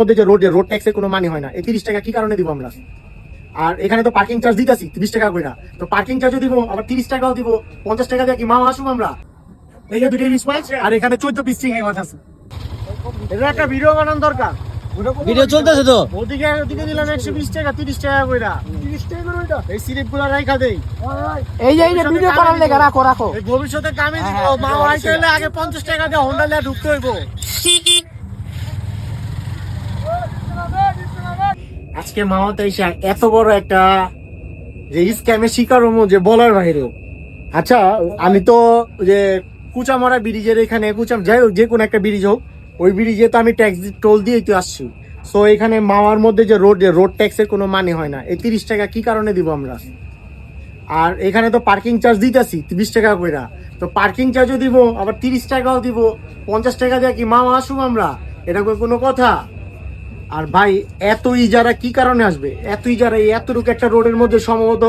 মধ্যে যে রোড ট্যাক্সের কোনো মানে হয় না। এই 30 টাকা কি কারণে দিব আমরা? আর এখানে তো পার্কিং চার্জ দিতেছি 30 টাকা করে, তো পার্কিং চার্জও দিব, আবার 30 টাকাও দিব, 50 টাকা দিয়ে কি মামা আসুম আমরা? এই যে দুটো ইলিশ মাছ আর এখানে 14 পিস চিংড়ি মাছ আছে। এটা একটা ভিডিও বানানো দরকার। ভিডিও চলতেছে তো। ওদিকে দিলাম 120 টাকা, 30 টাকা করে। 30 টাকা করে ওইটা। এই স্লিপগুলো রাখা দেই। এই যে ভিডিও করার লেগে রাখো। এই ভবিষ্যতে কামে দিব। মামা আইতে হলে আগে 50 টাকা দিয়ে হোন্ডা নিয়ে ঢুকতে হইব। আজকে মামাতে এসে এত বড় একটা যে স্ক্যামের শিকার হবো যে বলার বাইরে। আচ্ছা, আমি তো যে কুচামারা ব্রিজের এখানে যাই হোক, যে কোনো একটা ব্রিজ হোক, ওই ব্রিজে তো আমি ট্যাক্স টোল দিয়েই তো আসছি। সো এখানে মামার মধ্যে যে রোড ট্যাক্সের কোনো মানে হয় না। এই 30 টাকা কি কারণে দিব আমরা? আর এখানে তো পার্কিং চার্জ দিতেছি 30 টাকা করে, তো পার্কিং চার্জও দিব, আবার 30 টাকাও দিব, 50 টাকা দিয়ে কি মামা আসুম আমরা? এটা কোনো কথা? আর ভাই এত ইজারা কি কারণে আসবে? এত ইজারা এতটুকু একটা রোডের মধ্যে সম্ভবত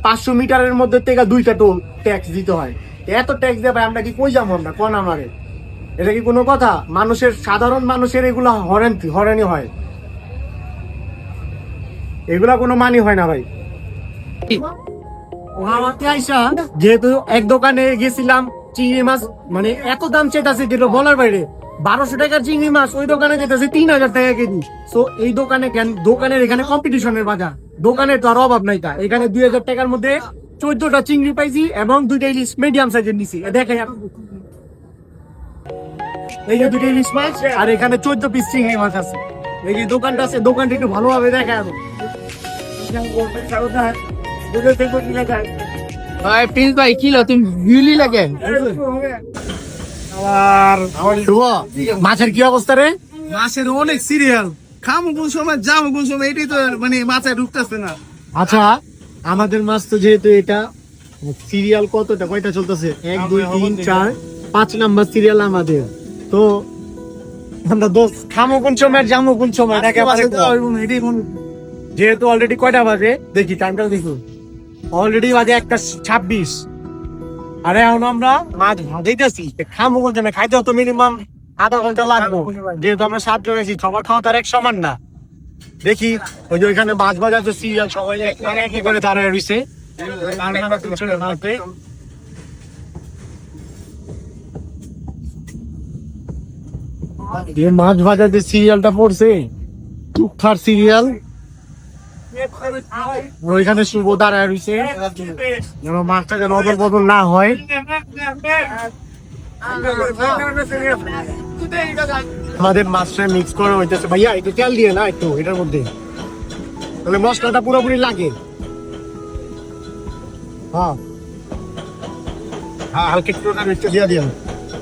500 মিটারের মধ্যে থেকে 2টা টোল ট্যাক্স দিতে হয়। এত ট্যাক্স দিয়ে ভাই আমরা কি কই যাবো আমরা? কোন আমারে এটা কি কোনো কথা? সাধারণ মানুষের এগুলা হরানি হয়, এগুলা কোনো মানি হয় না ভাই। যেহেতু এক দোকানে গেছিলাম, চিংড়ি মাছ মানে এত দাম চেতাছে যেটা বলার বাইরে। 1200 টাকার চিংড়ি মাছ ওই দোকানে যেতেছে 3000 টাকা কেজি। তো এই দোকানের এখানে কম্পিটিশনের বাজার, দোকানের তো আর অভাব নাই। তা এখানে 2000 টাকার মধ্যে 14টা চিংড়ি পাইছি এবং 2টা ইলিশ মিডিয়াম সাইজের নিছি। দেখেন এই যে 2টা ইলিশ মাছ আর এখানে 14 পিস চিংড়ি মাছ আছে। এই যে দোকানটা আছে, দোকানটা একটু ভালোভাবে দেখা যাবে। ভাই প্রিন্স ভাই কিলো তুমি ভিউলি লাগে। মাছের কি অবস্থা রে? মাছের অনেক সিরিয়াল, খামো কোন সময় যাবো কোন সময়, এটাই তো মানে মাথায় ঢুকতেছে না। আচ্ছা, আমাদের মাছ তো যেহেতু এটা সিরিয়াল কয়টা চলতেছে, 1 2 3 4 5 নাম্বার সিরিয়াল আমাদের। তো আমরা দোস্ত খামো কোন সময় যাবো কোন সময় যেহেতু অলরেডি কয়টা বাজে দেখি, টাইমটা দেখুন, অলরেডি বাজে 1:26। আরে এখন আমরা মাছ ভাজাইতেছি, খামো কোন সময়? খাইতে তো মিনিমাম আধা ঘন্টা লাগবে, যেহেতু আমরা 7 জন আছি, সবার খাওয়া তার এক সমান না। দেখি ওই যে ওইখানে মাছ ভাজা তো সিরিয়াল, সবাই এক করে দাঁড়ায় রয়েছে। মাছ ভাজা যে সিরিয়ালটা পড়ছে, টুকটার সিরিয়াল, ওইখানে শুভ দাঁড়ায় রয়েছে যেন মাছটা যেন অদল বদল না হয়। আমাদের মাছটা মিক্স করে হইতেছে। ভাইয়া একটু তেল দিয়ে না একটু এটার মধ্যে, তাহলে মশলাটা পুরোপুরি লাগে। হ্যাঁ হ্যাঁ, হালকা একটু দিয়ে দিন।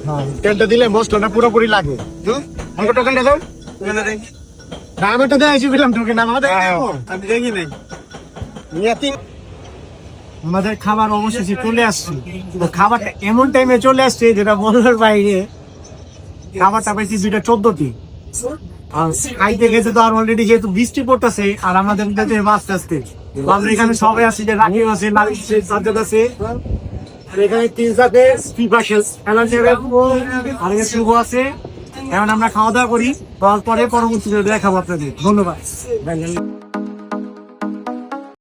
হ্যাঁ, তেলটা দিলে মশলাটা পুরোপুরি লাগে। আমাকে টোকেনটা দাও। আমারটা দেয় পেলাম টোকেন, আমাদের আমি দেখি নাই। আমাদের খাবার অবশেষে চলে আসছে। খাবারটা এমন টাইমে চলে আসছে যেটা বলার বাইরে। খাবারটা পাইছি 2টা 14টি। খাইতে গেছে তো আর অলরেডি যেহেতু বৃষ্টি পড়তেছে আর আমাদের আস্তে আস্তে আমরা এখানে সবাই আছি, যে রাখি আছে, সাজ্জাদ আছে, আর এখানে 3 সাথে আর শুভ আছে। এখন আমরা খাওয়া দাওয়া করি, তারপরে পরবর্তীতে দেখাবো আপনাদের। ধন্যবাদ।